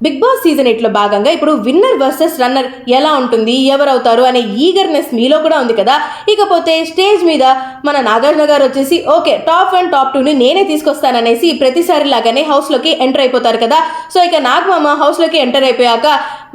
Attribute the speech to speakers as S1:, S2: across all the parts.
S1: Big Boss season 8 లో భాగంగా ఇప్పుడు విన్నర్ వర్సెస్ రన్నర్ ఎలా ఉంటుంది, ఎవరవుతారు అనే ఈగర్నెస్ మీలో కూడా ఉంది కదా. ఇకపోతే స్టేజ్ మీద మన నాగార్జున గారు వచ్చేసి ఓకే టాప్ 1 టాప్ 2 ని నేనే తీసుకొస్తాననేసి ప్రతిసారి లాగానే హౌస్ లోకి ఎంటర్ అయిపోతారు కదా. సో ఇక నాగమామ హౌస్ లోకి ఎంటర్ అయిపోయాక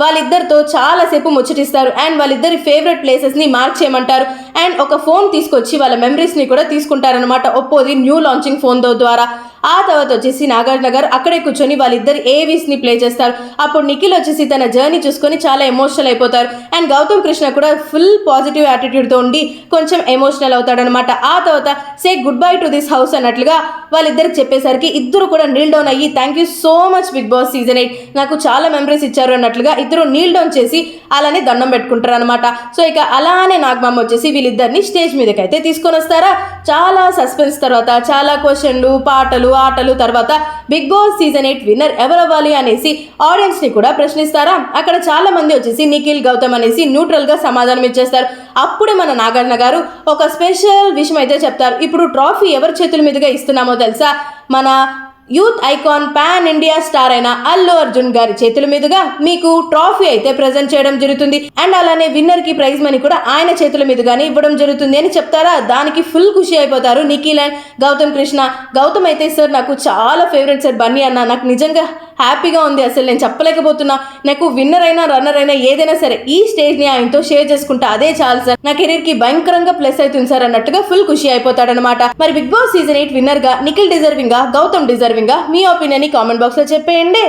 S1: వాళ్ళిద్దరితో చాలాసేపు ముచ్చటిస్తారు అండ్ వాళ్ళిద్దరి ఫేవరెట్ ప్లేసెస్ ని మార్క్ చేయమంటారు అండ్ ఒక ఫోన్ తీసుకొచ్చి వాళ్ళ మెమరీస్ ని కూడా తీసుకుంటారనమాట. ఒప్పోది న్యూ లాంచింగ్ ఫోన్ ద్వారా. ఆ తర్వాత వచ్చేసి నాగార్జున గారు అక్కడే కూర్చొని వాళ్ళిద్దరు ఏవీస్ ని ప్లే చేస్తారు. అప్పుడు నిఖిల్ వచ్చేసి తన జర్నీ చూసుకొని చాలా ఎమోషనల్ అయిపోతారు అండ్ గౌతమ్ కృష్ణ కూడా ఫుల్ పాజిటివ్ యాటిట్యూడ్ తో ఉండి కొంచెం ఎమోషనల్ అవుతాడనమాట. ఆ తర్వాత say goodbye to this house అన్నట్లుగా వాళ్ళిద్దరికి చెప్పేసరికి ఇద్దరు కూడా నీల్ డౌన్ అయ్యి thank you so much Bigg Boss season 8 నాకు చాలా మెమరీస్ ఇచ్చారు అన్నట్లుగా ఇద్దరు నీల్ డౌన్ చేసి అలానే దండం పెట్టుకుంటారు అనమాట. సో ఇక అలానే నాగమామ వచ్చేసి వీళ్ళిద్దరిని స్టేజ్ మీదకి అయితే తీసుకొని వస్తారా. చాలా సస్పెన్స్ తర్వాత చాలా క్వశ్చన్లు, పాటలు, ఆటలు తర్వాత బిగ్ బాస్ సీజన్ 8 విన్నర్ ఎవరవ్వాలి అనేసి ఆడియన్స్ ని కూడా ప్రశ్నిస్తారా. అక్కడ చాలా మంది వచ్చేసి నిఖిల్, గౌతమ్ అనేసి న్యూట్రల్ గా సమాధానం ఇచ్చేస్తారు. అప్పుడే మన నాగార్జున గారు ఒక స్పెషల్ విషయం అయితే చెప్తారు. ఇప్పుడు ట్రాఫీ ఎవరి చేతుల మీదుగా ఇస్తున్నామో తెలుసా? మన youth icon pan India star అయిన అల్లు అర్జున్ గారి చేతుల మీదుగా మీకు ట్రాఫీ అయితే ప్రజెంట్ చేయడం జరుగుతుంది అండ్ అలానే విన్నర్ కి ప్రైజ్ మనీ కూడా ఆయన చేతుల మీదుగానే ఇవ్వడం జరుగుతుంది అని చెప్తారా. దానికి ఫుల్ ఖుషి అయిపోతారు నిఖిల్ అండ్ గౌతమ్ కృష్ణ. గౌతమ్ అయితే సార్ నాకు చాలా ఫేవరెట్ సార్ బన్నీ అన్న, నాకు నిజంగా హ్యాపీగా ఉంది, అసలు నేను చెప్పలేకపోతున్నా, నాకు విన్నర్ అయినా రన్నర్ అయినా ఏదైనా సరే ఈ స్టేజ్ ని ఆయనతో షేర్ చేసుకుంటా అదే చాలు సార్, నా కెరీర్ కి భయంకరంగా ప్లస్ అవుతుంది సార్ అన్నట్టుగా ఫుల్ ఖుషి అయిపోతాడనమాట. మరి బిగ్ బాస్ సీజన్ 8 విన్నర్ గా నిఖిల్ డిజర్వింగ్ గా, గౌతమ్ డిజర్వింగ్ గా, మీ ఒపీనియన్ ని కామెంట్ బాక్స్ లో చెప్పేయండి.